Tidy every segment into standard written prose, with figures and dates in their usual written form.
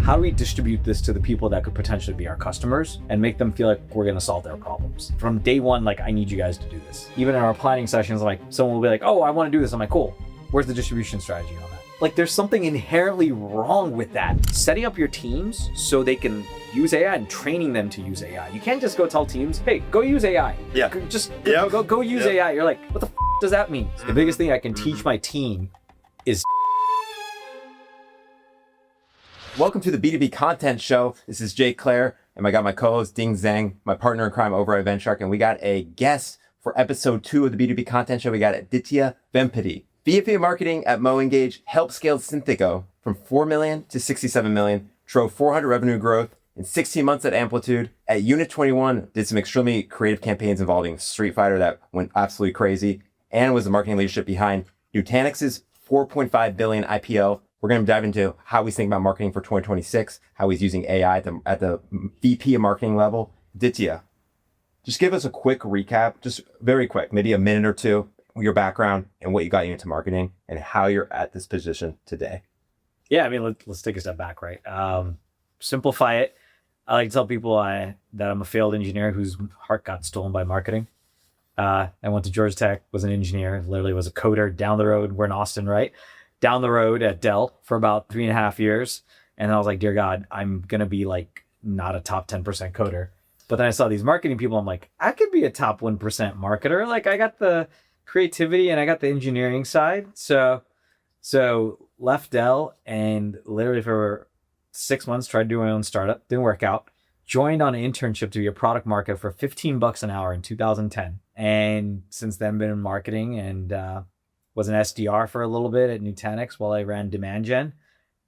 how do we distribute this to the people that could potentially be our customers and make them feel like we're going to solve their problems? From day one, like, I need you guys to do this. Even in our planning sessions, like, someone will be like, oh, I want to do this. I'm like, cool. Where's the distribution strategy on that? Like, there's something inherently wrong with that. Setting up your teams so they can use AI and training them to use AI. You can't just go tell teams, hey, go use AI. Yeah. Just go use AI. You're like, what the does that mean? The biggest thing I can teach my team is... Welcome to the B2B Content Show. This is Jay Clare, and I got my co-host Ding Zhang, my partner in crime over at VentShark, and we got a guest for episode 2 of the B2B Content Show. We got Aditya Vempaty, VP of Marketing at MoEngage, helped scale Synthego from 4 million to 67 million, drove 400 revenue growth in 16 months at Amplitude. At Unit 21, did some extremely creative campaigns involving Street Fighter that went absolutely crazy, and was the marketing leadership behind Nutanix's 4.5 billion IPO. We're going to dive into how we think about marketing for 2026, how he's using AI at the VP of marketing level. Aditya, just give us a quick recap, just very quick, maybe a minute or two, your background and what you got you into marketing and how you're at this position today. Yeah, I mean, let's take a step back, right? Simplify it. I like to tell people that I'm a failed engineer whose heart got stolen by marketing. I went to Georgia Tech, was an engineer, literally was a coder down the road. We're in Austin, right? Down the road at Dell for about 3.5 years. And I was like, dear God, I'm going to be like not a top 10% coder. But then I saw these marketing people. I'm like, I could be a top 1% marketer. Like, I got the creativity and I got the engineering side. So left Dell and literally for 6 months tried to do my own startup. Didn't work out. Joined on an internship to be a product marketer for $15 an hour in 2010. And since then been in marketing and was an SDR for a little bit at Nutanix while I ran demand gen.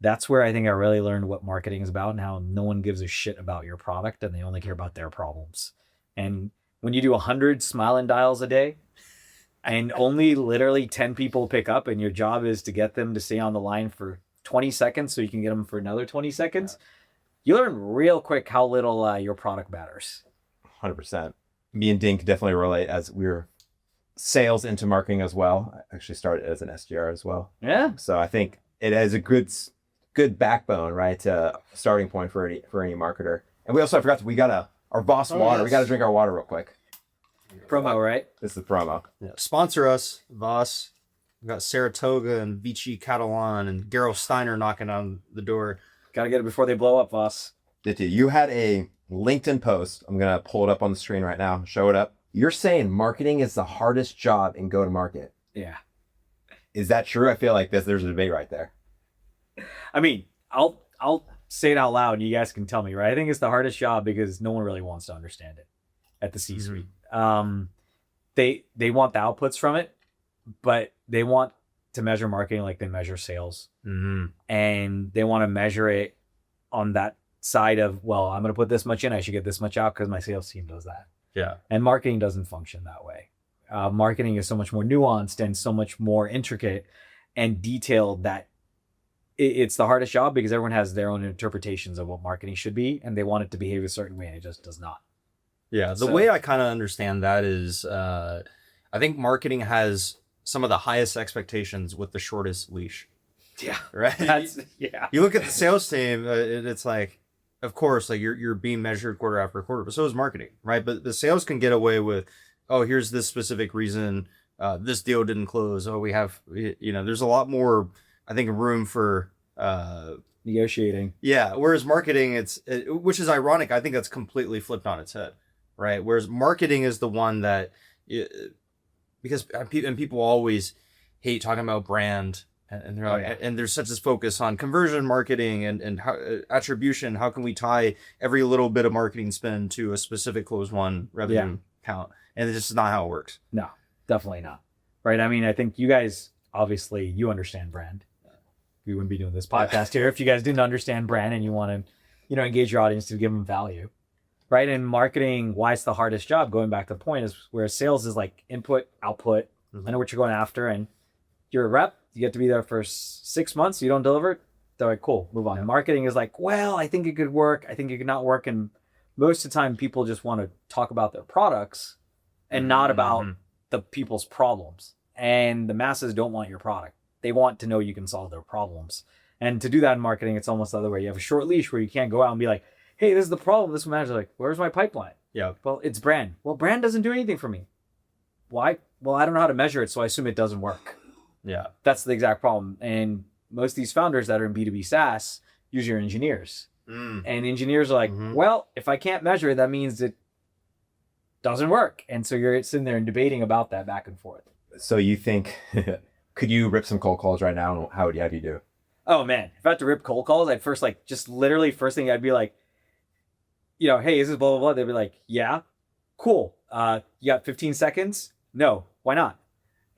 That's where I think I really learned what marketing is about and how no one gives a shit about your product and they only care about their problems. And when you do 100 smile-in dials a day and only literally 10 people pick up and your job is to get them to stay on the line for 20 seconds so you can get them for another 20 seconds, you learn real quick how little your product matters. 100%. Me and Ding can definitely relate as we're sales into marketing as well. I actually started as an SDR as well. Yeah. So I think it is a good backbone, right? Starting point for any marketer. And we also, I forgot, we got our Voss water. Yes. We got to drink our water real quick. Promo, right? This is the promo. Yeah. Sponsor us, Voss. We got Saratoga and Vichy Catalan and Gerald Steiner knocking on the door. Got to get it before they blow up, Voss. You had a LinkedIn post. I'm going to pull it up on the screen right now. Show it up. You're saying marketing is the hardest job in go-to-market. Yeah. Is that true? I feel like there's a debate right there. I mean, I'll say it out loud and you guys can tell me, right? I think it's the hardest job because no one really wants to understand it at the C-suite. Mm-hmm. They want the outputs from it, but they want to measure marketing like they measure sales. Mm-hmm. And they want to measure it on that side of, well, I'm going to put this much in, I should get this much out because my sales team does that. Yeah. And marketing doesn't function that way. Marketing is so much more nuanced and so much more intricate and detailed that it's the hardest job because everyone has their own interpretations of what marketing should be and they want it to behave a certain way and it just does not. Yeah. The way I kind of understand that is I think marketing has some of the highest expectations with the shortest leash. Yeah. Right? You look at the sales team, it's like, of course, like you're being measured quarter after quarter, but so is marketing, right? But the sales can get away with, oh, here's this specific reason this deal didn't close. Oh, we have, there's a lot more, I think, room for negotiating. Yeah. Whereas marketing, which is ironic. I think that's completely flipped on its head, right? Whereas marketing is the one that, because people always hate talking about brand. And they're like, and there's such this focus on conversion marketing and how, attribution. How can we tie every little bit of marketing spend to a specific close one revenue count? And it's just not how it works. No, definitely not. Right. I mean, I think you guys, obviously you understand brand. We wouldn't be doing this podcast here if you guys didn't understand brand and you want to, engage your audience to give them value. Right. And marketing, why it's the hardest job, going back to the point, is where sales is like input, output. Mm-hmm. I know what you're going after. And you're a rep. You get to be there for 6 months. You don't deliver. They're like, cool, move on. Yeah. Marketing is like, well, I think it could work. I think it could not work. And most of the time people just want to talk about their products and not about the people's problems. And the masses don't want your product. They want to know you can solve their problems. And to do that in marketing, it's almost the other way. You have a short leash where you can't go out and be like, hey, this is the problem. This manager's like, where's my pipeline? Yeah. Well, it's brand. Well, brand doesn't do anything for me. Why? Well, I don't know how to measure it, so I assume it doesn't work. Yeah. That's the exact problem. And most of these founders that are in B2B SaaS use your engineers. And engineers are like, well, if I can't measure it, that means it doesn't work. And so you're sitting there and debating about that back and forth. So you think, could you rip some cold calls right now? And how would you have you do? Oh man, if I had to rip cold calls, I'd first like just literally first thing I'd be like, you know, hey, is this blah blah blah? They'd be like, yeah, cool. You got 15 seconds? No, why not?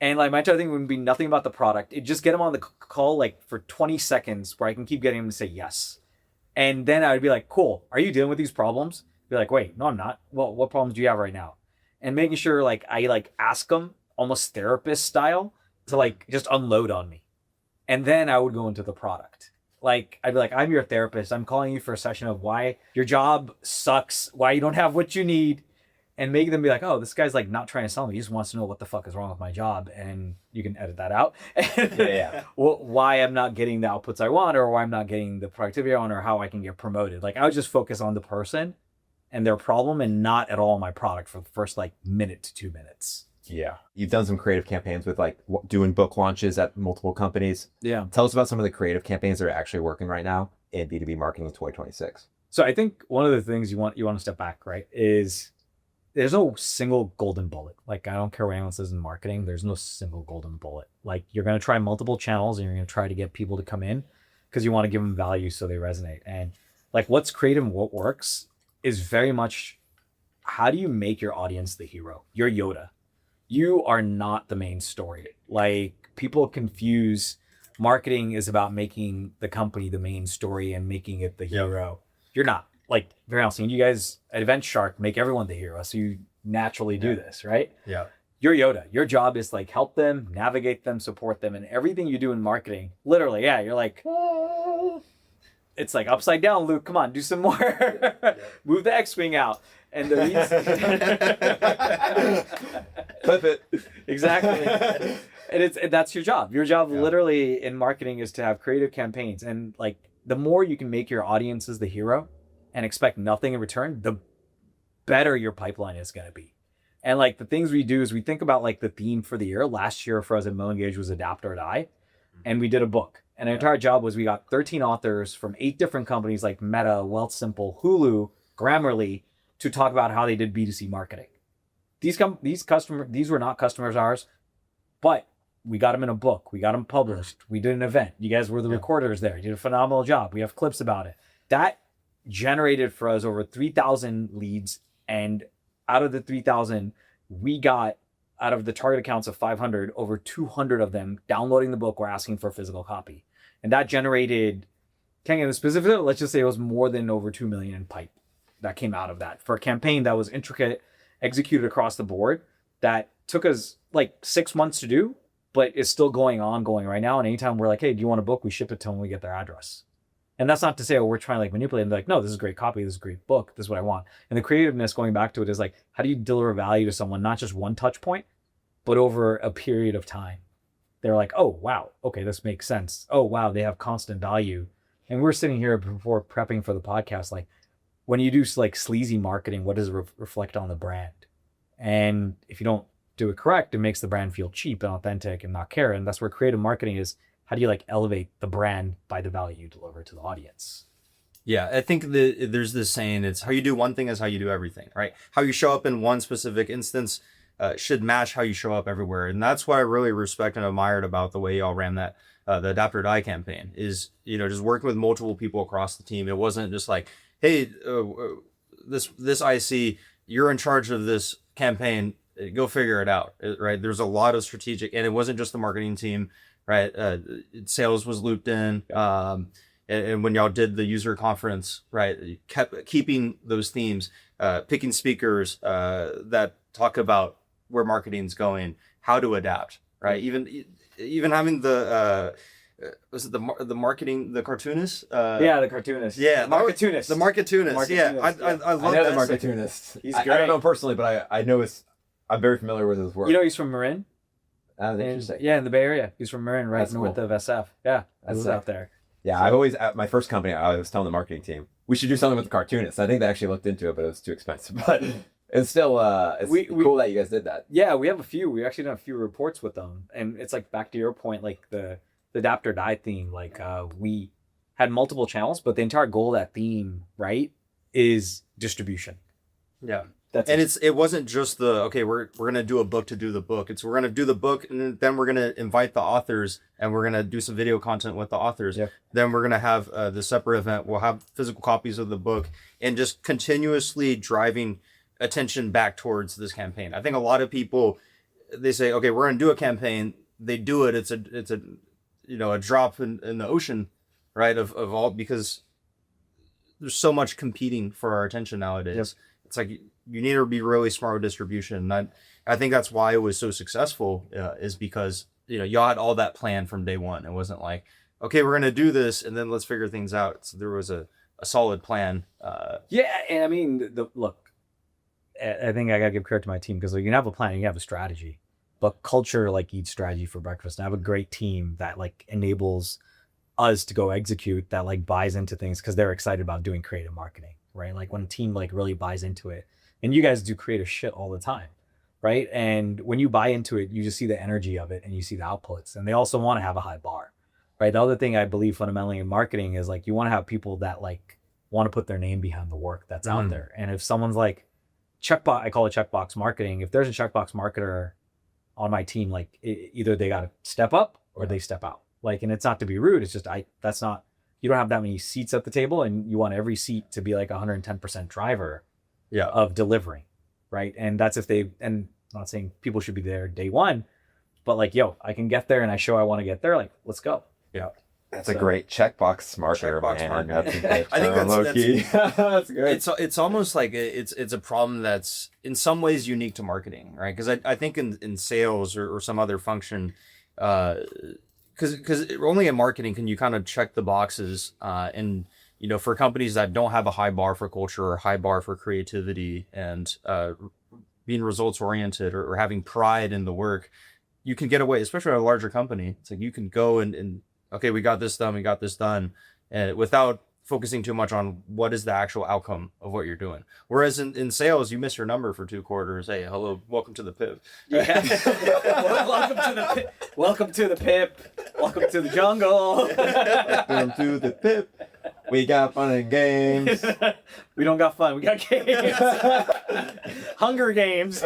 And like my entire thing would be nothing about the product. It'd just get them on the call like for 20 seconds where I can keep getting them to say yes. And then I would be like, cool, are you dealing with these problems? Be like, wait, no, I'm not. Well, what problems do you have right now? And making sure like I like ask them almost therapist style to like just unload on me. And then I would go into the product. Like, I'd be like, I'm your therapist. I'm calling you for a session of why your job sucks, why you don't have what you need, and make them be like, oh, this guy's like not trying to sell me. He just wants to know what the fuck is wrong with my job. And you can edit that out. Yeah. Well, why I'm not getting the outputs I want, or why I'm not getting the productivity I want, or how I can get promoted. Like, I would just focus on the person and their problem and not at all my product for the first like minute to 2 minutes. Yeah. You've done some creative campaigns with like doing book launches at multiple companies. Yeah. Tell us about some of the creative campaigns that are actually working right now in B2B marketing in 2026. So I think one of the things you want to step back, right, is there's no single golden bullet. Like, I don't care what anyone says in marketing, there's no single golden bullet. Like, you're going to try multiple channels and you're going to try to get people to come in because you want to give them value so they resonate. And like, what's creative and what works is very much, how do you make your audience the hero? You're Yoda. You are not the main story. Like, people confuse marketing is about making the company the main story and making it the hero. You're not. Like, very honestly, you guys at Event Shark make everyone the hero, so you naturally do this, right? Yeah. You're Yoda. Your job is like help them, navigate them, support them, and everything you do in marketing, literally, yeah, you're like, it's like upside down, Luke. Come on, do some more. Move the X-wing out. And the reason Flip it. Exactly. And that's your job. Your job literally in marketing is to have creative campaigns. And like, the more you can make your audiences the hero and expect nothing in return, the better your pipeline is going to be. And like, the things we do is we think about like the theme for the year. Last year for us at MoEngage was Adapt or Die. And we did a book. And our entire job was we got 13 authors from 8 different companies like Meta, Wealthsimple, Hulu, Grammarly, to talk about how they did B2C marketing. These were not customers of ours, but we got them in a book. We got them published. We did an event. You guys were the recorders there. You did a phenomenal job. We have clips about it. That generated for us over 3,000 leads. And out of the 3,000, we got, out of the target accounts of 500, over 200 of them downloading the book or asking for a physical copy. And that generated, can't get into specifics, let's just say it was more than over 2 million in pipe that came out of that for a campaign that was intricate, executed across the board, that took us like 6 months to do, but is still going right now. And anytime we're like, hey, do you want a book? We ship it to them when we get their address. And that's not to say, oh, we're trying to like manipulate them. They're like, no, this is a great copy. This is a great book. This is what I want. And the creativeness going back to it is like, how do you deliver value to someone, not just one touch point, but over a period of time? They're like, oh, wow. Okay, this makes sense. Oh, wow. They have constant value. And we're sitting here before prepping for the podcast, like, when you do like sleazy marketing, what does it reflect on the brand? And if you don't do it correct, it makes the brand feel cheap and authentic and not care. And that's where creative marketing is. How do you like elevate the brand by the value you deliver to the audience? Yeah, I think there's this saying, it's how you do one thing is how you do everything, right? How you show up in one specific instance should match how you show up everywhere. And that's why I really respect and admired about the way y'all ran that, the Adapt or Die campaign, is, just working with multiple people across the team. It wasn't just like, hey, this IC, you're in charge of this campaign, go figure it out, right? There's a lot of strategic, and it wasn't just the marketing team, right? Sales was looped in. And when y'all did the user conference, right, you kept keeping those themes, picking speakers that talk about where marketing's going, how to adapt, right? Even having the was it the marketing, the cartoonist? The cartoonist. Yeah, the marketunist. The marketunist. Yeah, I love I know that. the marketunist. He's I great. don't know him personally, but I know I'm very familiar with his work. He's from Marin. Interesting. Yeah, in the Bay Area. He's from Marin, right That's north cool. of SF. Yeah, I That's live sick. out there. Yeah, I've always, at my first company, I was telling the marketing team, we should do something with the cartoonists. I think they actually looked into it, but it was too expensive. But it's still, it's cool that you guys did that. Yeah, we have a few. We actually done a few reports with them. And it's like, back to your point, like the adapt or die theme, like we had multiple channels, but the entire goal of that theme, right, is distribution. Yeah. That's and it wasn't just the, okay, we're going to do a book to do the book. It's we're going to do the book, and then we're going to invite the authors, and we're going to do some video content with the authors. Yeah. Then we're going to have the separate event. We'll have physical copies of the book, and just continuously driving attention back towards this campaign. I think a lot of people, they say, okay, we're going to do a campaign. They do it. It's a a drop in the ocean, right? Of all, because there's so much competing for our attention nowadays. Yep. It's like you need to be really smart with distribution. And I think that's why it was so successful, is because y'all had all that planned from day one. It wasn't like, okay, we're gonna do this and then let's figure things out. So there was a solid plan. Yeah, and I mean, look, I think I gotta give credit to my team, because like, you can have a plan, you can have a strategy, but culture like eats strategy for breakfast. And I have a great team that like enables us to go execute, that like buys into things because they're excited about doing creative marketing, right? Like when a team like really buys into it, and you guys do creative shit all the time, right? And when you buy into it, you just see the energy of it and you see the outputs, and they also want to have a high bar, right? The other thing I believe fundamentally in marketing is like, you want to have people that like want to put their name behind the work that's out there. And if someone's like checkbox, I call it checkbox marketing. If there's a checkbox marketer on my team, like either they got to step up or they step out. Like, and it's not to be rude. It's just, that's not, you don't have that many seats at the table, and you want every seat to be like 110% driver of delivering. Right. And that's if they, and I'm not saying people should be there day one, but like, yo, I can get there and I show I want to get there. Like, let's go. Yeah. That's a great checkbox marketer, man. That's I think that's low key. That's good. It's almost like it's a problem that's in some ways unique to marketing, right? Because I think in sales or some other function, because only in marketing can you kind of check the boxes, and for companies that don't have a high bar for culture or high bar for creativity and being results oriented or having pride in the work, you can get away, especially at a larger company. It's like you can go and okay, we got this done, and without focusing too much on what is the actual outcome of what you're doing. Whereas in sales, you miss your number for 2 quarters. Hey, hello, welcome to the PIP. Yeah. Welcome to the PIP. Welcome to the PIP. Welcome to the jungle. Welcome to the PIP. We got fun and games. We don't got fun. We got games. Hunger Games.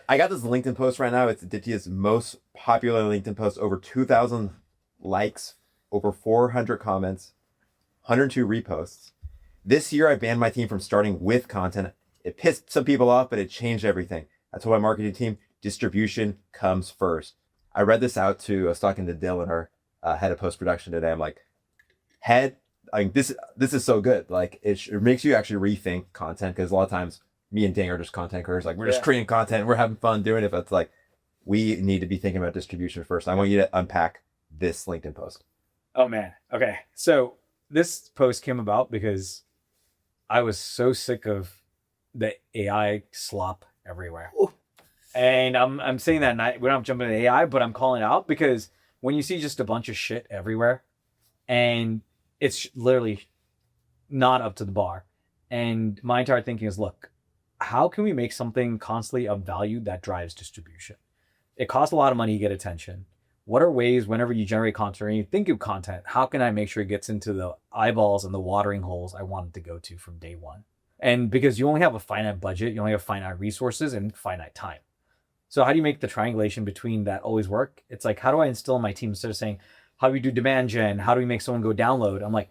I got this LinkedIn post right now. It's Aditya's most popular LinkedIn post. Over 2,000 likes, over 400 comments, 102 reposts. This year, I banned my team from starting with content. It pissed some people off, but it changed everything. I told my marketing team, distribution comes first. I read this out to, I was talking to Dylan, our head of post-production today. I'm like, this is so good. Like, it makes you actually rethink content, because a lot of times me and Ding are just content creators. Like, we're just creating content. We're having fun doing it. But it's like, we need to be thinking about distribution first. I want you to unpack this LinkedIn post. Oh, man. Okay. So this post came about because I was so sick of the AI slop everywhere. Ooh. And I'm saying that not, we're not jumping into AI, but I'm calling it out, because when you see just a bunch of shit everywhere and it's literally not up to the bar. And my entire thinking is, look, how can we make something constantly of value that drives distribution? It costs a lot of money to get attention. What are ways, whenever you generate content or you think of content, how can I make sure it gets into the eyeballs and the watering holes I want it to go to from day one? And because you only have a finite budget, you only have finite resources and finite time. So how do you make the triangulation between that always work? It's like, how do I instill in my team, instead of saying, how do we do demand gen? How do we make someone go download? I'm like,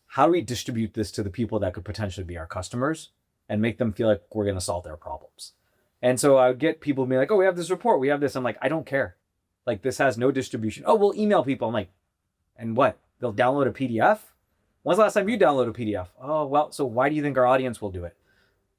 how do we distribute this to the people that could potentially be our customers and make them feel like we're going to solve their problems? And so I would get people being like, oh, we have this report, we have this. I'm like, I don't care. Like, this has no distribution. Oh, we'll email people. I'm like, and what? They'll download a PDF? When's the last time you downloaded a PDF? Oh, well, so why do you think our audience will do it?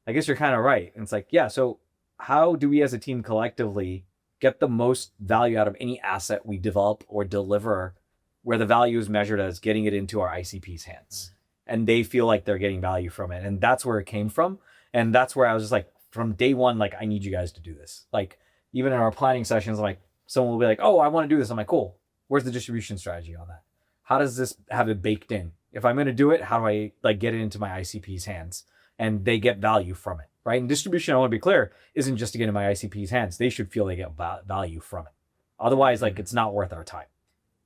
I guess you're kind of right. And it's like, yeah, so how do we as a team collectively get the most value out of any asset we develop or deliver, where the value is measured as getting it into our ICP's hands and they feel like they're getting value from it? And that's where it came from. And that's where I was just like, from day one, like, I need you guys to do this. Like, even in our planning sessions, I'm like, someone will be like, oh, I want to do this. I'm like, cool. Where's the distribution strategy on that? how does this have it baked in? If I'm going to do it, how do I like get it into my ICP's hands and they get value from it, right? And distribution, I want to be clear, isn't just to get in my ICP's hands. They should feel they get value from it. Otherwise, like it's not worth our time.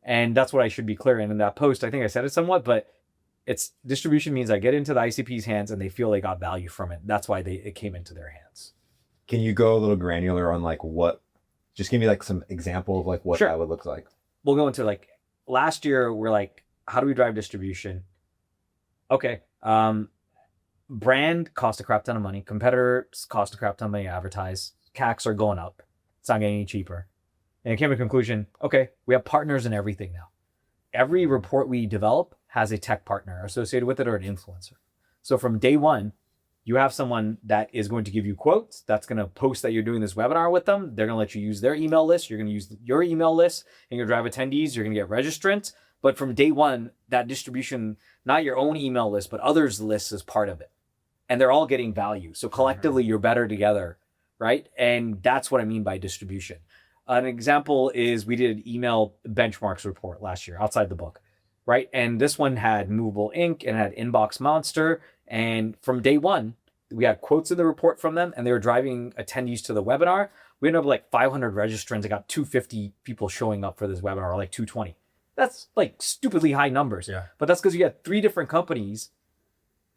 And that's what I should be clear in that post. I think I said it somewhat, but it's distribution means I get into the ICP's hands and they feel they got value from it. That's why it came into their hands. Can you go a little granular on like what, just give me like some example of like what Sure. that would look like? We'll go into like last year, we're like, how do we drive distribution? Okay. Brand cost a crap ton of money. Competitors cost a crap ton of money to advertise. CACs are going up. It's not getting any cheaper. And it came to a conclusion, okay, we have partners in everything now. Every report we develop has a tech partner associated with it or an influencer. So from day one, you have someone that is going to give you quotes, that's going to post that you're doing this webinar with them. They're going to let you use their email list. You're going to use your email list and you're going to drive attendees. You're going to get registrants. But from day one, that distribution, not your own email list, but others' lists is part of it. And they're all getting value. So collectively, you're better together, right? And that's what I mean by distribution. An example is we did an email benchmarks report last year outside the book, right? And this one had movable ink and had inbox monster. And from day one, we had quotes in the report from them and they were driving attendees to the webinar. We ended up with like 500 registrants. I got 250 people showing up for this webinar, or like 220. That's like stupidly high numbers. Yeah. But that's because you had 3 different companies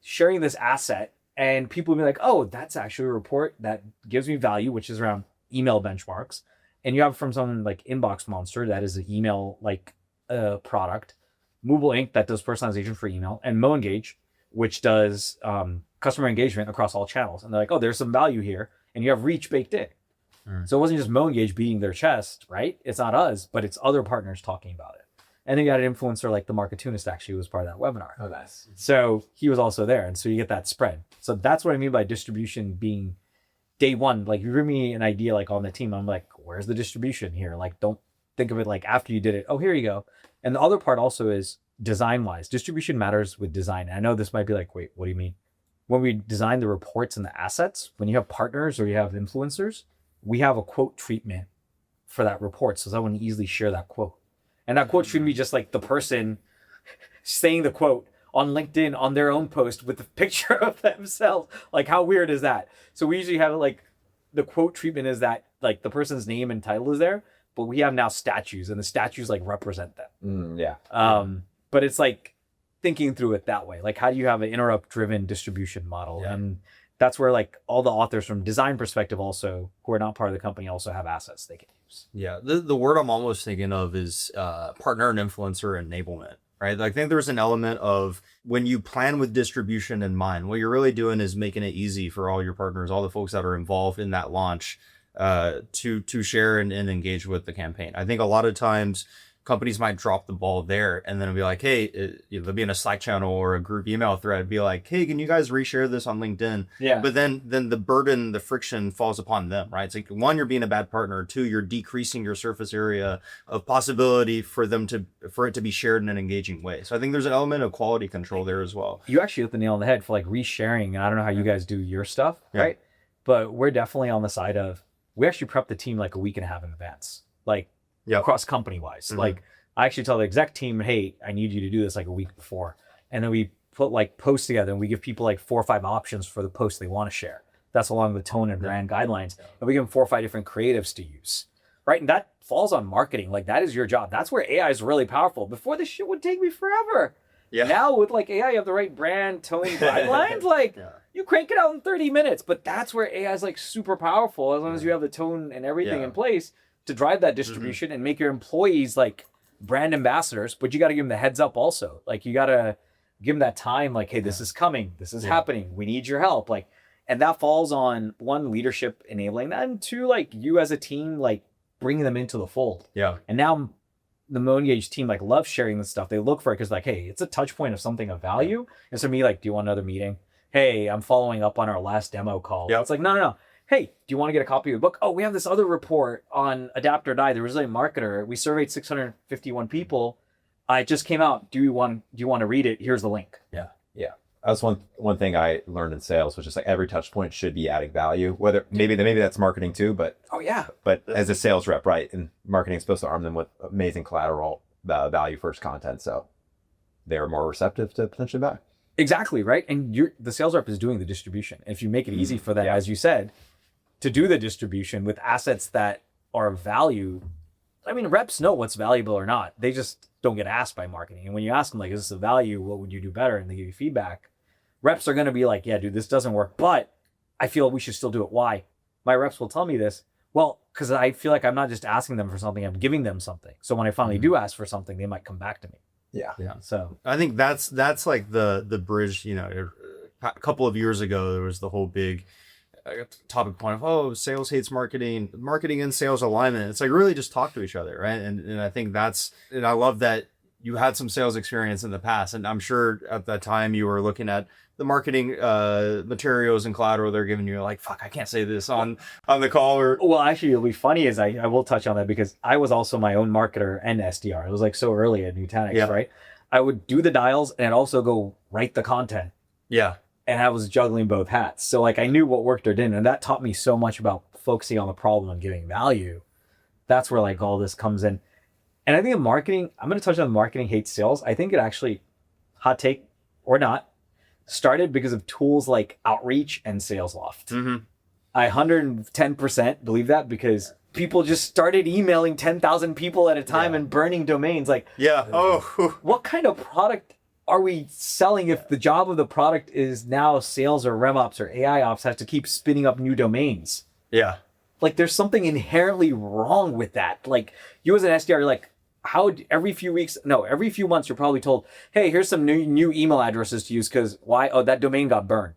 sharing this asset and people would be like, oh, that's actually a report that gives me value, which is around email benchmarks. And you have from someone like Inbox Monster, that is an email like product, Movable Ink that does personalization for email, and MoEngage, which does customer engagement across all channels. And they're like, oh, there's some value here. And you have reach baked in. So it wasn't just MoEngage beating their chest, right? It's not us, but it's other partners talking about it. And then you had an influencer like the Marketunist actually was part of that webinar. Oh, nice. So he was also there. And so you get that spread. So that's what I mean by distribution being day one. Like you give me an idea like on the team, I'm like, where's the distribution here? Like, don't think of it like after you did it. Oh, here you go. And the other part also is design wise. Distribution matters with design. And I know this might be like, wait, what do you mean? When we design the reports and the assets, when you have partners or you have influencers, we have a quote treatment for that report. So someone can easily share that quote. And that quote shouldn't be just like the person saying the quote on LinkedIn on their own post with the picture of themselves. Like how weird is that? So we usually have like the quote treatment is that like the person's name and title is there, but we have now statues and the statues like represent them. Yeah. But it's like thinking through it that way. Like how do you have an interrupt driven distribution model? Yeah. And that's where like all the authors from design perspective also who are not part of the company also have assets they can use. Yeah, the word I'm almost thinking of is partner and influencer enablement, right? I think there's an element of when you plan with distribution in mind, what you're really doing is making it easy for all your partners, all the folks that are involved in that launch, to share and engage with the campaign. I think a lot of times companies might drop the ball there and then it'll be like, hey, they'll be in a Slack channel or a group email thread, be like, hey, can you guys reshare this on LinkedIn? Yeah. But then the burden, the friction falls upon them, right? It's like, one, you're being a bad partner. 2, you're decreasing your surface area of possibility for it to be shared in an engaging way. So I think there's an element of quality control there as well. You actually hit the nail on the head for like resharing. And I don't know how you guys do your stuff, Yeah. right? But we're definitely on the side of, we actually prep the team like a week and a half in advance, like Yep. across company wise. Mhm. Like I actually tell the exec team, hey, I need you to do this like a week before. And then we put like posts together and we give people like 4 or 5 options for the posts they want to share. That's along the tone and brand guidelines. And we give them 4 or 5 different creatives to use, right? And that falls on marketing. Like that is your job. That's where AI is really powerful. Before, this shit would take me forever. Yeah. Now with like AI, you have the right brand, tone, guidelines. Like Yeah. you crank it out in 30 minutes. But that's where AI is like super powerful as long as you have the tone and everything Yeah. in place to drive that distribution and make your employees like brand ambassadors. But you got to give them the heads up also. Like you got to give them that time. Like, hey, this is coming. This is happening. We need your help. Like, and that falls on 1, leadership enabling that, and 2, like you as a team, like bringing them into the fold. Yeah. And now the MoEngage team like loves sharing this stuff. They look for it because like, hey, it's a touch point of something of value. And so me like, do you want another meeting? Hey, I'm following up on our last demo call. Yep. It's like, no. Hey, do you want to get a copy of the book? Oh, we have this other report on Adapt or Die. There was a marketer. We surveyed 651 people. It just came out. Do you want to read it? Here's the link. Yeah. That's one thing I learned in sales, which is like every touch point should be adding value. Whether maybe that's marketing too, but Oh yeah. as a sales rep, right? And marketing is supposed to arm them with amazing collateral value first content. So they're more receptive to potentially buy. Exactly, right? And the sales rep is doing the distribution. If you make it easy for them, Yeah. as you said, to do the distribution with assets that are of value. I mean, reps know what's valuable or not. They just don't get asked by marketing. And when you ask them, like, is this a value? What would you do better? And they give you feedback. Reps are going to be like, yeah, dude, this doesn't work, but I feel we should still do it. Why? My reps will tell me this. Well, because I feel like I'm not just asking them for something, I'm giving them something. So when I finally do ask for something, they might come back to me. Yeah. So I think that's like the bridge. A couple of years ago, there was the whole big topic point of sales hates marketing and sales alignment. It's like really just talk to each other, right? And I think and I love that you had some sales experience in the past, and I'm sure at that time you were looking at the marketing materials and collateral they're giving you, like, fuck, I can't say this on the call. Or well, actually, it'll be funny is I will touch on that because I was also my own marketer and SDR. It was like so early at Nutanix, right? I would do the dials and also go write the content. Yeah. And I was juggling both hats. So like I knew what worked or didn't. And that taught me so much about focusing on the problem and giving value. That's where like all this comes in. And I think in marketing, I'm going to touch on marketing hates sales. I think it actually, hot take or not, started because of tools like Outreach and SalesLoft. Mm-hmm. I 110% believe that because people just started emailing 10,000 people at a time and burning domains. Like, what kind of product are we selling if the job of the product is now sales or RevOps or AI ops has to keep spinning up new domains? Yeah. Like there's something inherently wrong with that. Like you as an SDR, you're like, every few months you're probably told, hey, here's some new email addresses to use because why? Oh, that domain got burned.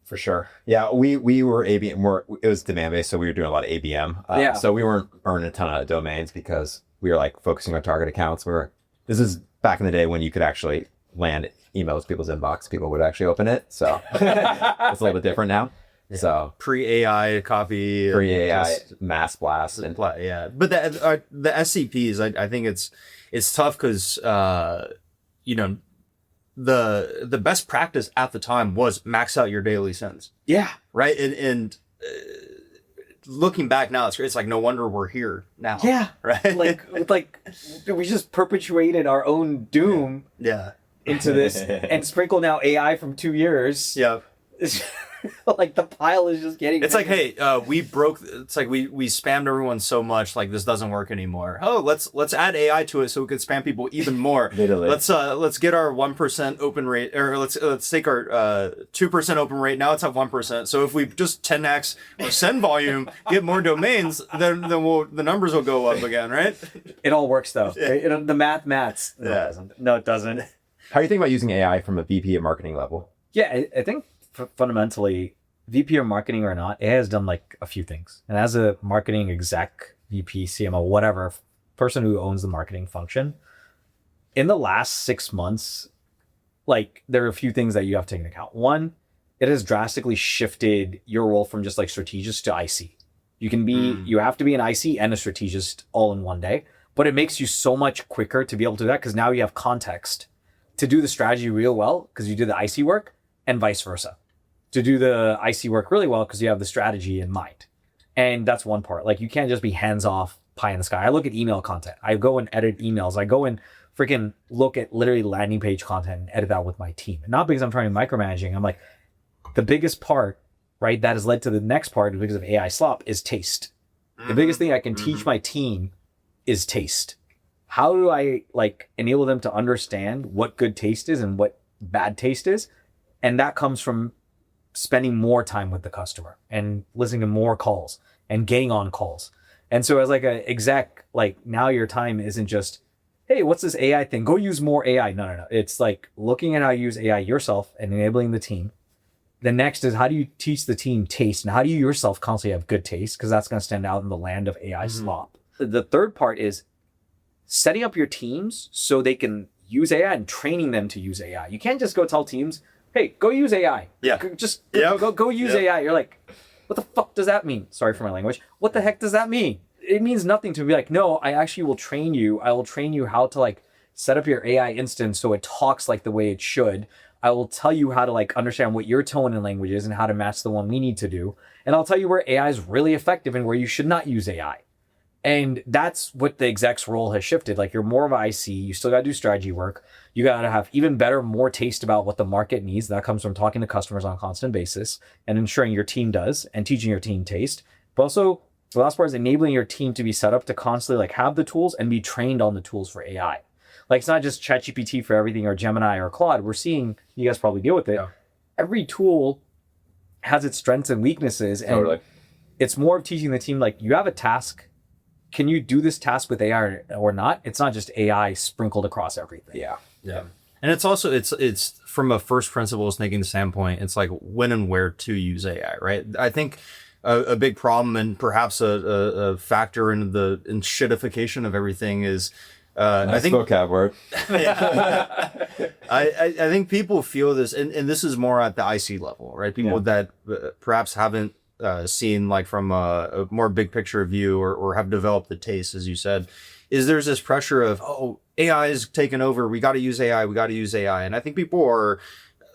For sure. Yeah, we were ABM, it was demand based, so we were doing a lot of ABM. So we weren't earning a ton of domains because we were like focusing on target accounts. This is back in the day when you could actually land emails people's inbox, people would actually open it. So it's a little bit different now. Yeah. So pre-AI copy, pre-AI mass blast, and but the SCPs, I think it's tough because the best practice at the time was max out your daily sends. Yeah, right. And looking back now, it's like no wonder we're here now. Yeah, right. like we just perpetuated our own doom. Yeah. Into this and sprinkle now AI from 2 years. Yeah. Like the pile is just getting. It's like, hey, we spammed everyone so much, like this doesn't work anymore. Oh, let's add AI to it so we can spam people even more. Literally. Let's get our 1% open rate, or let's take our 2% open rate. Now let's have 1%. So if we just 10x our send volume, get more domains, then the numbers will go up again, right? It all works though. Yeah. The maths. No, it doesn't. How do you think about using AI from a VP of marketing level? Yeah, I think fundamentally, VP of marketing or not, AI has done like a few things. And as a marketing exec, VP, CMO, whatever, person who owns the marketing function, in the last 6 months, like there are a few things that you have to take into account. One, it has drastically shifted your role from just like strategist to IC. You have to be an IC and a strategist all in one day, but it makes you so much quicker to be able to do that because now you have context to do the strategy real well because you do the IC work, and vice versa. To do the IC work really well because you have the strategy in mind. And that's one part. Like you can't just be hands-off, pie in the sky. I look at email content. I go and edit emails. I go and freaking look at literally landing page content and edit that with my team. Not because I'm trying to micromanaging. I'm like, the biggest part, right, that has led to the next part because of AI slop is taste. The biggest thing I can teach my team is taste. How do I like enable them to understand what good taste is and what bad taste is? And that comes from spending more time with the customer and listening to more calls and getting on calls. And so as like an exec, like now your time isn't just, hey, what's this AI thing? Go use more AI. No. It's like looking at how you use AI yourself and enabling the team. The next is how do you teach the team taste and how do you yourself constantly have good taste? Because that's going to stand out in the land of AI slop. The third part is setting up your teams so they can use AI and training them to use AI. You can't just go tell teams, hey, go use AI. Yeah. Go use AI. You're like, what the fuck does that mean? Sorry for my language. What the heck does that mean? It means nothing to be like, no, I actually will train you. I will train you how to like set up your AI instance so it talks like the way it should. I will tell you how to like understand what your tone and language is and how to match the one we need to do. And I'll tell you where AI is really effective and where you should not use AI. And that's what the exec's role has shifted. Like you're more of an IC, you still got to do strategy work. You got to have even better, more taste about what the market needs. That comes from talking to customers on a constant basis and ensuring your team does and teaching your team taste. But also the last part is enabling your team to be set up to constantly like have the tools and be trained on the tools for AI. Like it's not just ChatGPT for everything or Gemini or Claude. We're seeing, you guys probably deal with it. Yeah. Every tool has its strengths and weaknesses. And it's more of teaching the team, like you have a task. Can you do this task with AI or not? It's not just AI sprinkled across everything. Yeah. And it's also, it's from a first principles thinking standpoint, it's like when and where to use AI, right? I think a big problem and perhaps a factor in the shitification of everything is, I think vocab word. I think people feel this, and this is more at the IC level, right? People that perhaps haven't seen like from a more big picture view or have developed the taste, as you said, is there's this pressure of, oh, AI is taking over. We got to use AI. We got to use AI. And I think people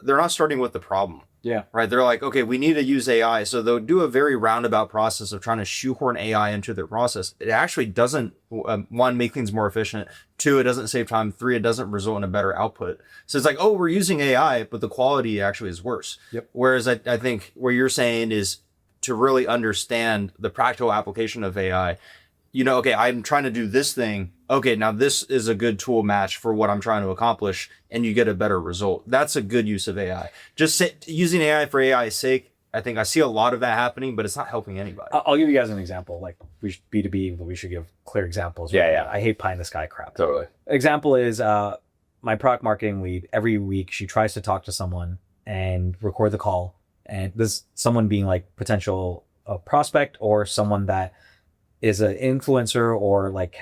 they're not starting with the problem. Yeah. Right. They're like, okay, we need to use AI. So they'll do a very roundabout process of trying to shoehorn AI into their process. It actually doesn't, one, make things more efficient. Two, it doesn't save time. Three, it doesn't result in a better output. So it's like, oh, we're using AI, but the quality actually is worse. Yep. Whereas I think what you're saying is to really understand the practical application of AI. You know, okay, I'm trying to do this thing. Okay, now this is a good tool match for what I'm trying to accomplish, and you get a better result. That's a good use of AI. Just using AI for AI's sake, I think I see a lot of that happening, but it's not helping anybody. I'll give you guys an example. Like B2B, but we should give clear examples. Right? Yeah. I hate pie in the sky crap. Totally. Example is my product marketing lead. Every week she tries to talk to someone and record the call, and this someone being like potential prospect or someone that is an influencer or like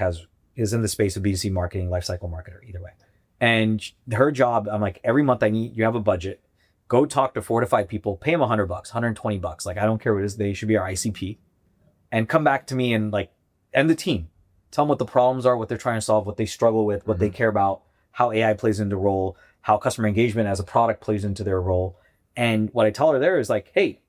is in the space of B2C marketing, lifecycle marketer, either way. And her job, I'm like, every month you have a budget, go talk to 4 to 5 people, pay them $100, $120. Like, I don't care what it is. They should be our ICP and come back to me and the team, tell them what the problems are, what they're trying to solve, what they struggle with, what they care about, how AI plays into role, how customer engagement as a product plays into their role. And what I tell her there is like, hey,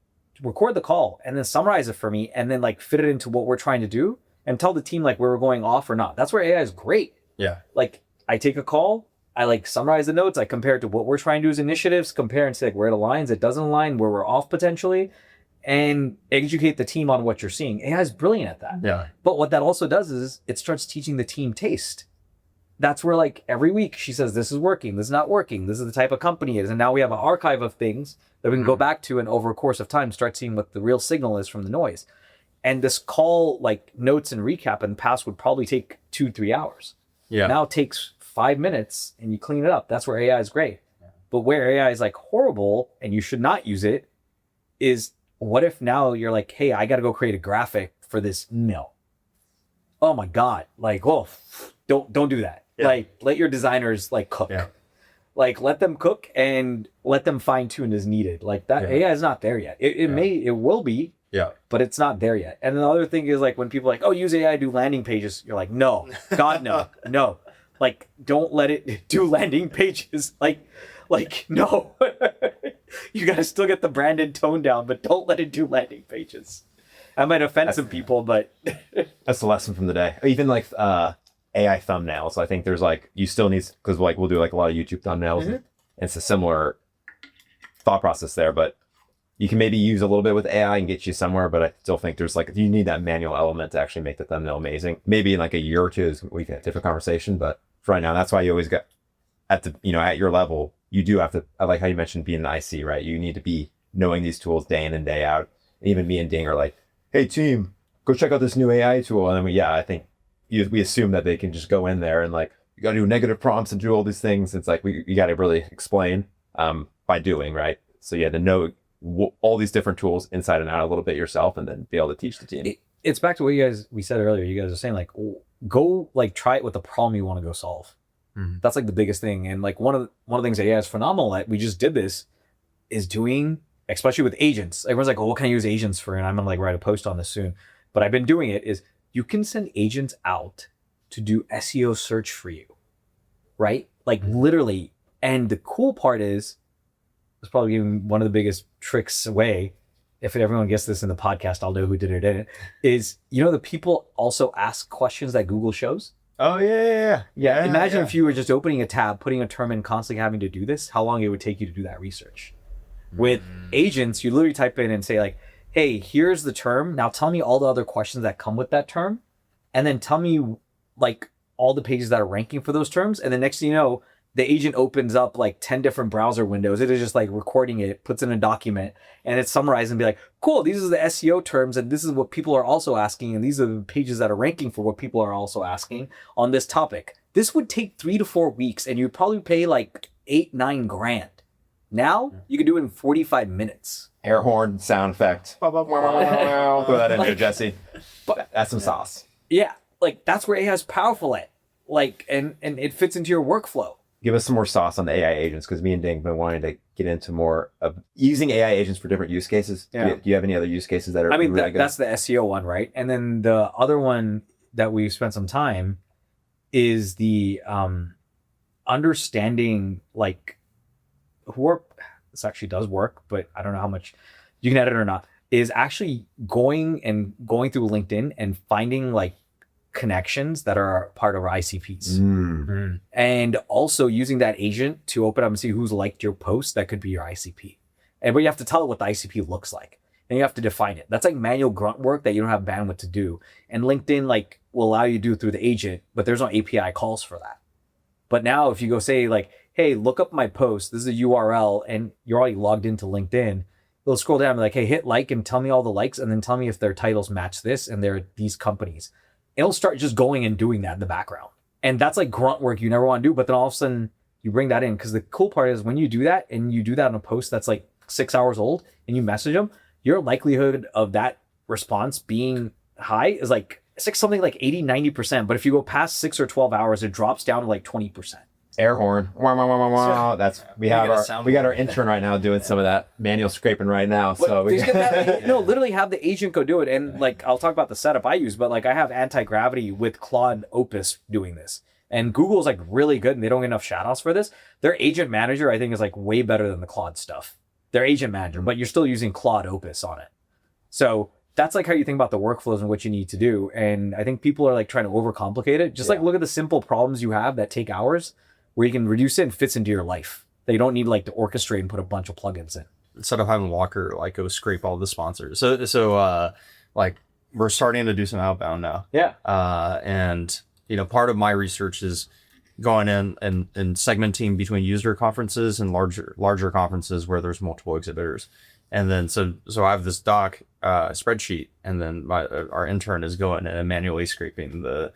record the call and then summarize it for me and then like fit it into what we're trying to do and tell the team like where we're going off or not. That's where AI is great. Yeah. Like I take a call, I like summarize the notes, I compare it to what we're trying to do as initiatives, compare and say like where it aligns, it doesn't align, where we're off potentially, and educate the team on what you're seeing. AI is brilliant at that. Yeah. But what that also does is it starts teaching the team taste. That's where like every week she says, this is working, this is not working, this is the type of company it is. And now we have an archive of things that we can go back to and over a course of time start seeing what the real signal is from the noise. And this call, like notes and recap in the past would probably take 2-3 hours. Yeah. Now it takes 5 minutes and you clean it up. That's where AI is great. Yeah. But where AI is like horrible and you should not use it is what if now you're like, hey, I got to go create a graphic for this email. Oh my God. Like, oh, don't do that. Yeah. Like let your designers like cook. Yeah. Like let them cook and let them fine tune as needed. Like that AI is not there yet. It will be. Yeah. But it's not there yet. And the other thing is like when people are like, oh, use AI to do landing pages. You're like, no, God, no, no. Like, don't let it do landing pages. Like, no. You got to still get the brand and tone down, but don't let it do landing pages. I might offend some people, but. That's the lesson from the day. Even like AI thumbnails. I think there's like, you still need, because like we'll do like a lot of YouTube thumbnails. Mm-hmm. And it's a similar thought process there, but you can maybe use a little bit with AI and get you somewhere, but I still think there's like, you need that manual element to actually make the thumbnail amazing. Maybe in like a year or two, we can have a different conversation, but for right now, that's why you always got at your level, you do have to, I like how you mentioned being an IC, right? You need to be knowing these tools day in and day out. And even me and Ding are like, hey team, go check out this new AI tool. And then I think we assume that they can just go in there and like, you got to do negative prompts and do all these things. It's like, you got to really explain by doing, right? So you had to know all these different tools inside and out a little bit yourself and then be able to teach the team. It's back to what we said earlier. You guys are saying like, go like try it with the problem you want to go solve. Mm-hmm. That's like the biggest thing. And like one of the things AI is phenomenal at, we just did this, is doing, especially with agents. Everyone's like, oh, what can I use agents for? And I'm gonna like write a post on this soon. But I've been doing it is you can send agents out to do SEO search for you, right? Like literally. And the cool part is, it's probably giving one of the biggest tricks away, if everyone gets this in the podcast, I'll know who did it or didn't, is, the people also ask questions that Google shows. Oh, yeah. Imagine if you were just opening a tab, putting a term in, constantly having to do this, how long it would take you to do that research. With agents, you literally type in and say like, hey, here's the term. Now tell me all the other questions that come with that term. And then tell me like all the pages that are ranking for those terms. And the next thing you know, the agent opens up like 10 different browser windows. It is just like recording it, puts in a document, and it's summarized and be like, cool, these are the SEO terms, and this is what people are also asking, and these are the pages that are ranking for what people are also asking on this topic. This would take 3 to 4 weeks, and you'd probably pay like $8-9 grand. Now, you can do it in 45 minutes. Air horn sound effect. Throw that in there, Jesse. That's some sauce. Yeah, like that's where AI is powerful at. Like, and it fits into your workflow. Give us some more sauce on the AI agents, because me and Ding have been wanting to get into more of using AI agents for different use cases. Yeah. Do you have any other use cases that are really good? That's the SEO one, right? And then the other one that we've spent some time is the understanding, like, this actually does work, but I don't know how much you can edit or not, is actually going through LinkedIn and finding like connections that are part of our ICPs. And also using that agent to open up and see who's liked your post that could be your ICP. But you have to tell it what the ICP looks like. And you have to define it. That's like manual grunt work that you don't have bandwidth to do. And LinkedIn like will allow you to do it through the agent, but there's no API calls for that. But now if you go say like, hey, look up my post, this is a URL, and you're already logged into LinkedIn, they'll scroll down and be like, hey, hit like and tell me all the likes, and then tell me if their titles match this and they're these companies. It'll start just going and doing that in the background. And that's like grunt work you never want to do, but then all of a sudden you bring that in. Because the cool part is when you do that and you do that on a post that's like 6 hours old and you message them, your likelihood of that response being high is like, it's like something like 80-90%. But if you go past 6 or 12 hours, it drops down to like 20%. air horn. Wah, wah, wah, wah, wah. That's we got our intern right now doing some of that manual scraping right now. So we literally have the agent go do it. And like I'll talk about the setup I use, but like I have anti-gravity with Claude Opus doing this. And Google's like really good and they don't get enough shout outs for this. Their agent manager I think is like way better than the Claude stuff. Their agent manager, but you're still using Claude Opus on it. So that's like how you think about the workflows and what you need to do. And I think people are like trying to overcomplicate it. Just like look at the simple problems you have that take hours where you can reduce it and fits into your life. That you don't need like to orchestrate and put a bunch of plugins in. Instead of having Walker like go scrape all the sponsors. So like we're starting to do some outbound now. Yeah. And you know, part of my research is going in and segmenting between user conferences and larger conferences where there's multiple exhibitors. And then so I have this doc spreadsheet, and then our intern is going and manually scraping the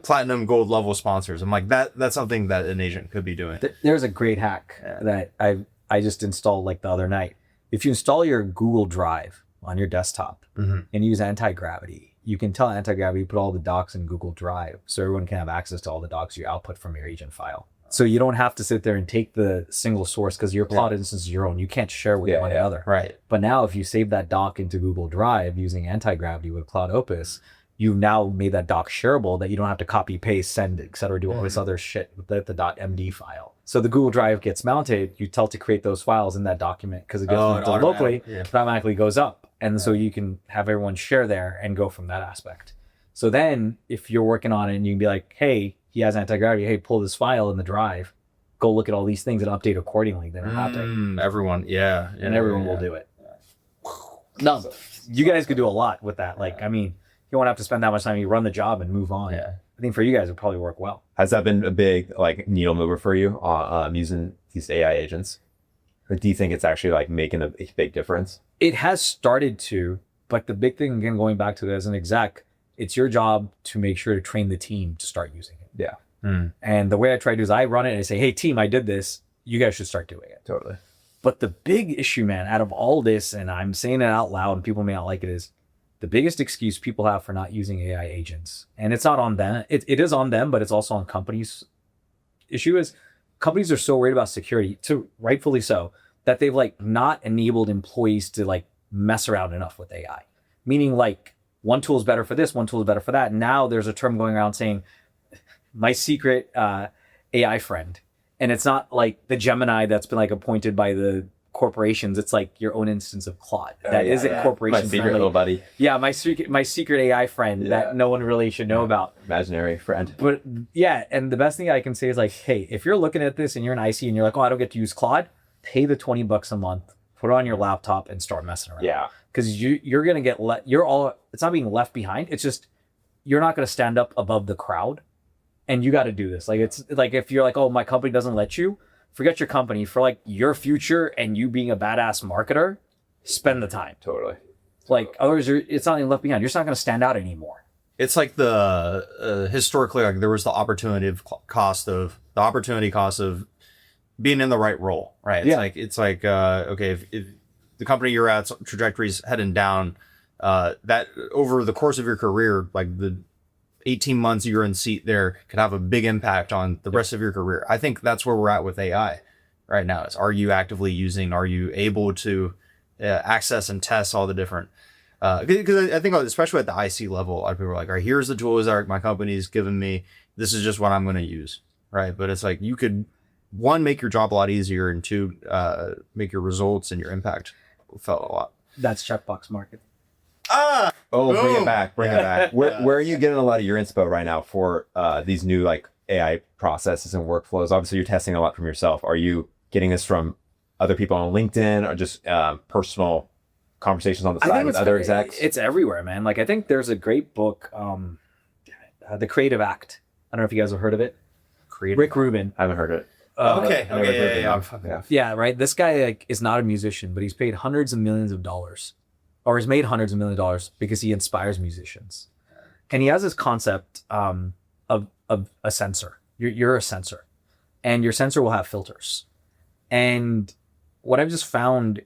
platinum, gold level sponsors. I'm like, that's something that an agent could be doing. There's a great hack that I just installed like the other night. If you install your Google Drive on your desktop and use anti-gravity, you can tell anti-gravity put all the docs in Google Drive so everyone can have access to all the docs you output from your agent file. So you don't have to sit there and take the single source because your cloud instance is your own. You can't share with one another. Right. But now if you save that doc into Google Drive using anti-gravity with Cloud Opus, you've now made that doc shareable that you don't have to copy, paste, send, etc. Do all this other shit with the .md file. So the Google Drive gets mounted, you tell it to create those files in that document because it gets mounted locally, it automatically goes up. And so you can have everyone share there and go from that aspect. So then if you're working on it and you can be like, hey, he has anti-gravity, hey, pull this file in the drive, go look at all these things and update accordingly, then it'll happen. Everyone, and everyone will do it. No, you guys could do a lot with that. Like, I mean, you won't have to spend that much time. You run the job and move on. Yeah. I think for you guys, it would probably work well. Has that been a big like needle mover for you using these AI agents? Or do you think it's actually like making a big difference? It has started to, but the big thing, again, going back to it as an exec, it's your job to make sure to train the team to start using it. Yeah. And the way I try to do is I run it and I say, hey, team, I did this. You guys should start doing it. Totally. But the big issue, man, out of all this, and I'm saying it out loud and people may not like it, is the biggest excuse people have for not using AI agents. And it's not on them. It is on them, but it's also on companies. Issue is companies are so worried about security, to rightfully so, that they've like not enabled employees to like mess around enough with AI. Meaning like one tool is better for this, one tool is better for that. And now there's a term going around saying my secret AI friend. And it's not like the Gemini that's been like appointed by the corporations, it's like your own instance of Claude that isn't corporation My secret friendly. little buddy. Yeah, my secret AI friend that no one really should know about. Imaginary friend. But yeah, and the best thing I can say is like, hey, if you're looking at this and you're an IC and you're like, oh, I don't get to use Claude, pay the $20 a month, put it on your laptop, and start messing around. Yeah. Because you're gonna get it's not being left behind. It's just you're not gonna stand up above the crowd, and you got to do this. Like it's like if you're like, oh, my company doesn't let you, forget your company for like your future and you being a badass marketer. Spend the time. Totally. Like otherwise, it's not even left behind. You're just not gonna stand out anymore. It's like the historically, like there was the opportunity cost of being in the right role, right? It's like okay, if the company you're at's trajectory is heading down, that over the course of your career, like the 18 months you're in seat there could have a big impact on the rest of your career. I think that's where we're at with AI right now. Is are you actively using? Are you able to access and test all the different? Because I think especially at the IC level, a lot of people are like, all right, here's the tools that my company's given me. This is just what I'm going to use, right? But it's like you could, one, make your job a lot easier, and two, make your results and your impact felt a lot. That's checkbox market. Oh, Boom. bring it back. Where are you getting a lot of your inspo right now for these new like AI processes and workflows? Obviously, you're testing a lot from yourself. Are you getting this from other people on LinkedIn or just personal conversations on the side with other execs? It's everywhere, man. Like I think there's a great book, The Creative Act. I don't know if you guys have heard of it. Rick Rubin. I haven't heard it. Yeah, right. This guy like is not a musician, but he's paid hundreds of millions of dollars, or he's made hundreds of millions of dollars because he inspires musicians. And he has this concept of a sensor. You're a sensor, and your sensor will have filters. And what I've just found,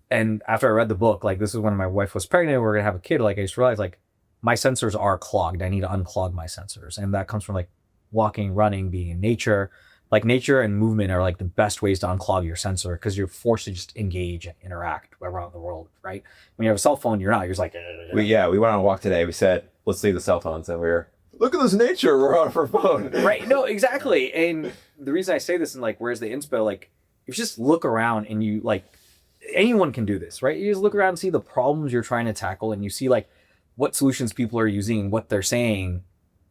and after I read the book, like this is when my wife was pregnant, we're gonna have a kid. Like I just realized, like my sensors are clogged. I need to unclog my sensors, and that comes from like walking, running, being in nature. Like nature and movement are like the best ways to unclog your sensor because you're forced to just engage and interact around the world, right? When you have a cell phone, you're not. You're just like. We went on a walk today. We said, let's leave the cell phones, and look at this nature. We're on our phone. Right. No, exactly. And the reason I say this and like, where's the inspo? Like, if you just look around and you like, anyone can do this, right? You just look around and see the problems you're trying to tackle, and you see like what solutions people are using and what they're saying.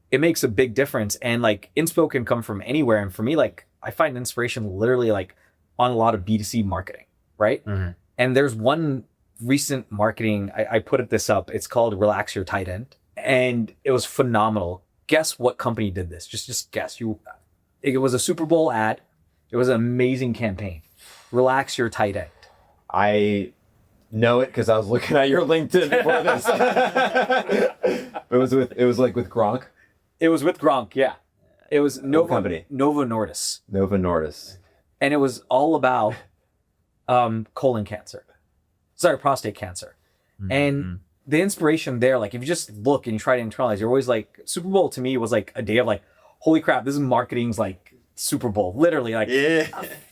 It makes a big difference. And like inspo can come from anywhere. And for me, like I find inspiration literally like on a lot of B2C marketing, right? Mm-hmm. And there's one recent marketing, I put this up. It's called Relax Your Tight End. And it was phenomenal. Guess what company did this? Just guess. It was a Super Bowl ad. It was an amazing campaign. Relax Your Tight End. I know it because I was looking at your LinkedIn before this. It was like with Gronk. It was with Gronk, yeah. It was Novo Nordisk. Novo Nordisk. And it was all about prostate cancer. Mm-hmm. And the inspiration there, like if you just look and you try to internalize, you're always like, Super Bowl to me was like a day of like, holy crap, this is marketing's like Super Bowl. Literally, like,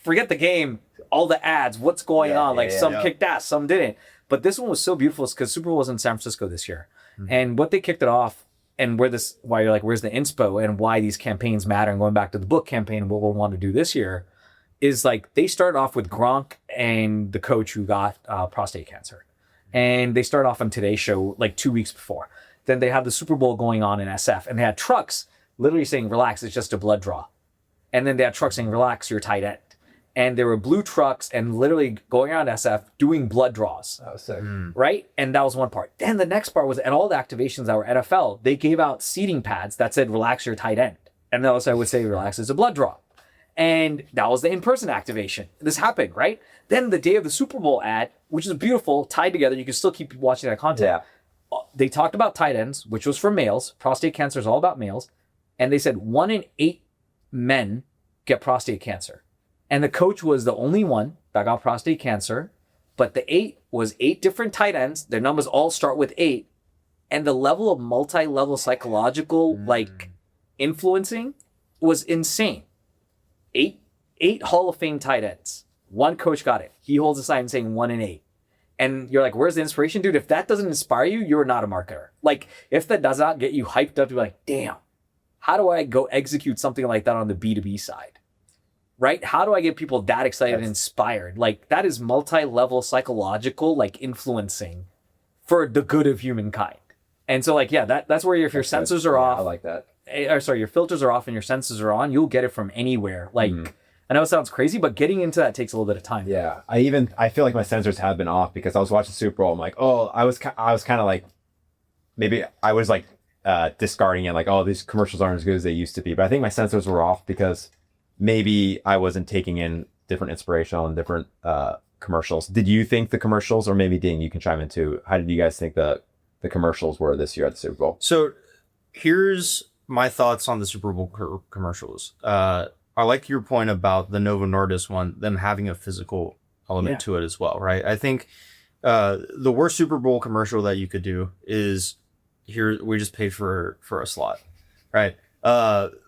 forget the game, all the ads, what's going on? Like some kicked ass, some didn't. But this one was so beautiful because Super Bowl was in San Francisco this year. Mm-hmm. And what they kicked it off, and why you're like, where's the inspo and why these campaigns matter, and going back to the book campaign and what we'll want to do this year, is like they started off with Gronk and the coach who got prostate cancer. And they started off on Today's Show like 2 weeks before. Then they had the Super Bowl going on in SF, and they had trucks literally saying, relax, it's just a blood draw. And then they had trucks saying, relax, your tight end. And there were blue trucks and literally going around SF doing blood draws. That was sick. Right? And that was one part. Then the next part was, at all the activations that were NFL, they gave out seating pads that said, relax your tight end. And also I would say, relax, it's a blood draw. And that was the in-person activation. This happened, right? Then the day of the Super Bowl ad, which is beautiful, tied together, you can still keep watching that content. Yeah. They talked about tight ends, which was for males. Prostate cancer is all about males. And they said 1 in 8 men get prostate cancer. And the coach was the only one that got prostate cancer. But the 8 was 8 different tight ends. Their numbers all start with 8. And the level of multi-level psychological influencing was insane. 8 Hall of Fame tight ends. One coach got it. He holds a sign saying 1 in 8. And you're like, where's the inspiration? Dude, if that doesn't inspire you, you're not a marketer. Like, if that does not get you hyped up to be like, damn, how do I go execute something like that on the B2B side? right? How do I get people that excited and inspired? Like that is multi-level psychological, like influencing for the good of humankind. And so like, yeah, that's where if your sensors are off, I like that. Or sorry, your filters are off and your sensors are on, you'll get it from anywhere. Like, I know it sounds crazy, but getting into that takes a little bit of time. Yeah, I feel like my sensors have been off because I was watching Super Bowl. I'm like, oh, I was kind of like, maybe I was like discarding it, like, oh, these commercials aren't as good as they used to be. But I think my sensors were off because maybe I wasn't taking in different inspirational and different commercials. Did you think the commercials, or maybe Ding, you can chime in too, how did you guys think the commercials were this year at the Super Bowl? So here's my thoughts on the Super Bowl commercials. I like your point about the Novo Nordisk one, them having a physical element to it as well, right? I think the worst Super Bowl commercial that you could do is, here we just paid for a slot, right?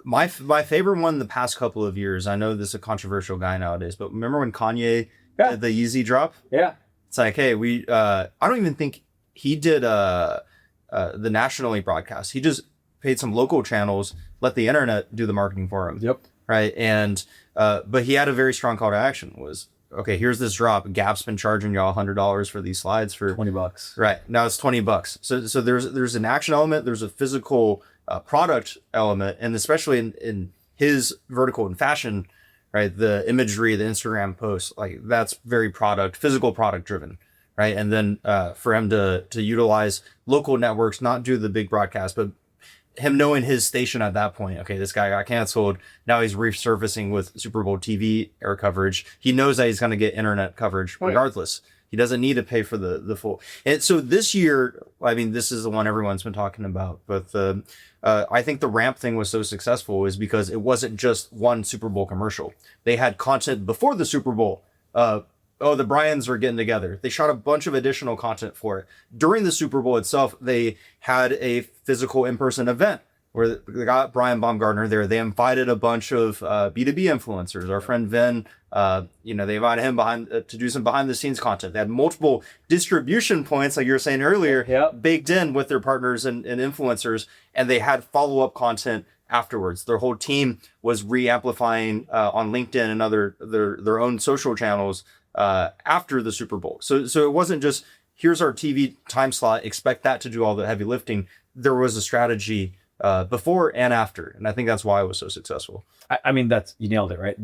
My favorite one the past couple of years, I know this is a controversial guy nowadays, but remember when Kanye did the Yeezy drop? Yeah. It's like, hey, I don't even think he did the nationally broadcast. He just paid some local channels, let the internet do the marketing for him. Yep. Right. And, but he had a very strong call to action was, okay, here's this drop. Gap's been charging y'all $100 for these slides for $20. Right. Now it's $20. So there's an action element. There's a physical product element. And especially in his vertical and fashion, right? The imagery, the Instagram posts, like that's very physical product driven. Right. And then for him to utilize local networks, not do the big broadcast, but him knowing his station at that point, okay, this guy got canceled. Now he's resurfacing with Super Bowl TV air coverage. He knows that he's going to get internet coverage regardless. He doesn't need to pay for the full. And so this year, I mean, this is the one everyone's been talking about, but I think the ramp thing was so successful is because it wasn't just one Super Bowl commercial. They had content before the Super Bowl. The Bryans are getting together. They shot a bunch of additional content for it. During the Super Bowl itself, they had a physical in-person event where they got Brian Baumgartner there. They invited a bunch of B2B influencers. Our friend Vin, they invited him to do some behind-the-scenes content. They had multiple distribution points, like you were saying earlier, baked in with their partners and influencers, and they had follow-up content afterwards. Their whole team was re-amplifying on LinkedIn and other their own social channels after the Super Bowl. So it wasn't just, here's our TV time slot, expect that to do all the heavy lifting. There was a strategy before and after. And I think that's why it was so successful. I mean, you nailed it, right?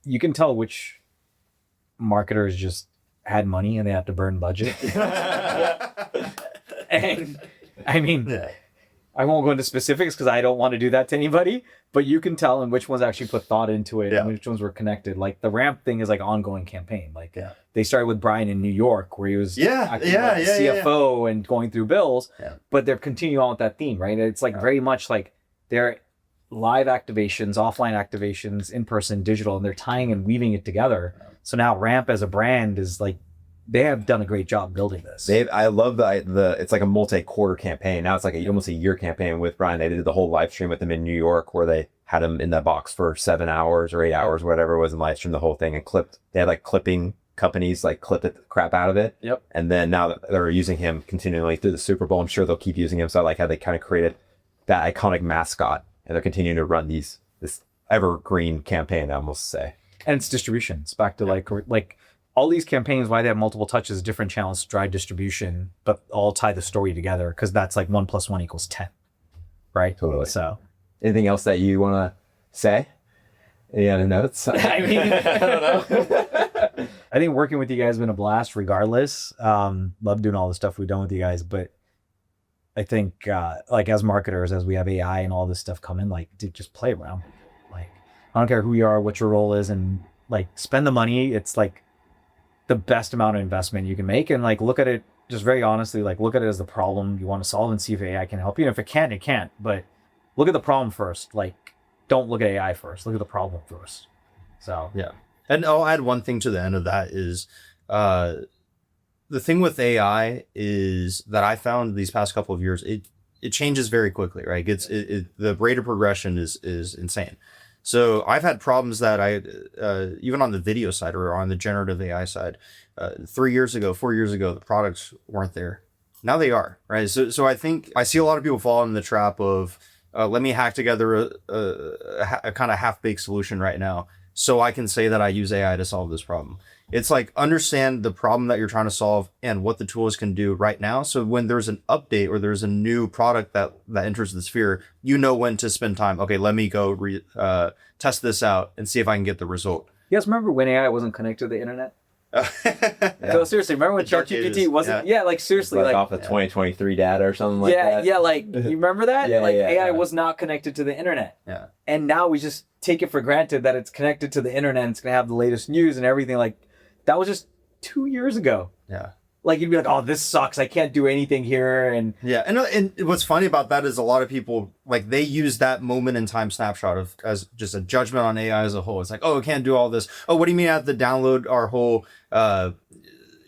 You can tell which marketers just had money and they had to burn budget. And I mean, I won't go into specifics because I don't want to do that to anybody, but you can tell in which ones actually put thought into it and which ones were connected. Like the ramp thing is like an ongoing campaign. Like they started with Brian in New York where he was acting like CFO and going through bills, but they're continuing on with that theme, right? It's like very much like they're live activations, offline activations, in-person, digital, and they're tying and weaving it together. So now ramp as a brand is like, they have done a great job building this. I love the it's like a multi-quarter campaign. Now it's like almost a year campaign with Brian. They did the whole live stream with him in New York where they had him in that box for 7 hours or 8 hours, whatever it was, and live streamed the whole thing and clipped. They had like clipping companies like clip the crap out of it. Yep. And then now that they're using him continually through the Super Bowl, I'm sure they'll keep using him. So I like how they kind of created that iconic mascot and they're continuing to run this evergreen campaign, I almost say. And it's distribution. It's back to like all these campaigns, why they have multiple touches, different channels to drive distribution, but all tie the story together because that's like 1 + 1 = 10, right? Totally. So, anything else that you want to say? Any other notes? I mean, I don't know. I think working with you guys has been a blast regardless. Love doing all the stuff we've done with you guys, but I think like as marketers, as we have AI and all this stuff coming, like just play around. Like, I don't care who you are, what your role is, and like spend the money. It's like the best amount of investment you can make, and like look at it just very honestly, like look at it as the problem you want to solve and see if AI can help you. And if it can't, it can't. But look at the problem first. Like, don't look at AI first. Look at the problem first. So yeah. And I'll add one thing to the end of that is the thing with AI is that I found these past couple of years, it changes very quickly, right? The rate of progression is insane. So I've had problems that even on the video side or on the generative AI side, 3 years ago, 4 years ago, the products weren't there. Now they are, right? So I think I see a lot of people fall in the trap of, let me hack together a kind of half-baked solution right now. so I can say that I use AI to solve this problem. It's like understand the problem that you're trying to solve and what the tools can do right now. So when there's an update or there's a new product that enters the sphere, you know when to spend time. Okay, let me go test this out and see if I can get the result. You guys remember when AI wasn't connected to the internet? Yeah. So seriously, remember when ChatGPT wasn't? Yeah, like seriously, like like off of 2023 data or something like that. yeah, like you remember that? Yeah, like yeah, AI yeah. was not connected to the internet. Yeah. And now we just take it for granted that it's connected to the internet and it's gonna have the latest news and everything. Like that was just 2 years ago. Yeah. Like you'd be like, oh, this sucks. I can't do anything here. And Yeah, and what's funny about that is a lot of people like they use that moment in time snapshot as just a judgment on AI as a whole. It's like, oh, it can't do all this. Oh, what do you mean I have to download our whole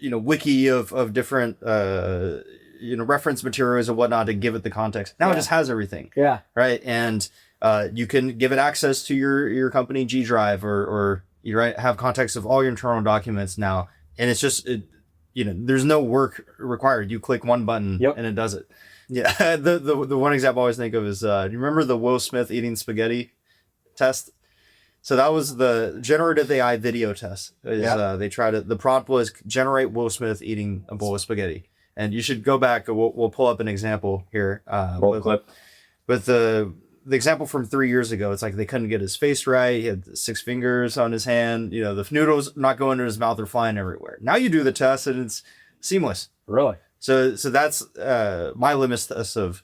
wiki of different reference materials and whatnot to give it the context? Now it just has everything. yeah, Right, and you can give it access to your company G Drive or you have context of all your internal documents now, and it's just there's no work required. You click one button and it does it. Yeah. The one example I always think of is, do you remember the Will Smith eating spaghetti test? So that was the generative AI video test. They tried it. The prompt was generate Will Smith eating a bowl of spaghetti. And you should go back. We'll pull up an example here. Roll clip. With the example from 3 years ago, it's like they couldn't get his face right. He had 6 fingers on his hand. The noodles not going in his mouth, they're flying everywhere. Now you do the test and it's seamless. really. So that's my litmus test of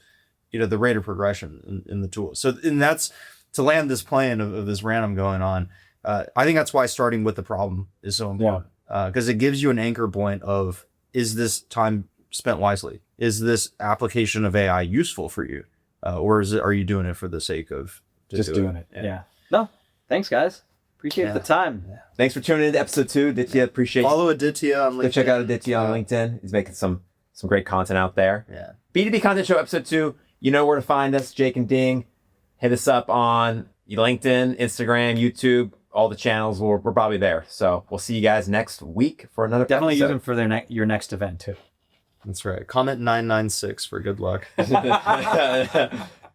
the rate of progression in the tool. So and that's to land this plane of this random going on. I think that's why starting with the problem is so important because it gives you an anchor point of, is this time spent wisely? Is this application of AI useful for you? Or are you doing it for the sake of Just doing it? Yeah. No, thanks guys. Appreciate the time. Thanks for tuning in to episode 2. Aditya, appreciate Follow Aditya on LinkedIn. Go check out Aditya on LinkedIn. He's making some great content out there. Yeah. B2B Content Show episode 2. You know where to find us, Jake and Ding. Hit us up on LinkedIn, Instagram, YouTube, all the channels. We're probably there. So we'll see you guys next week for another Definitely episode. use them for your next event too. That's right. Comment 996 for good luck.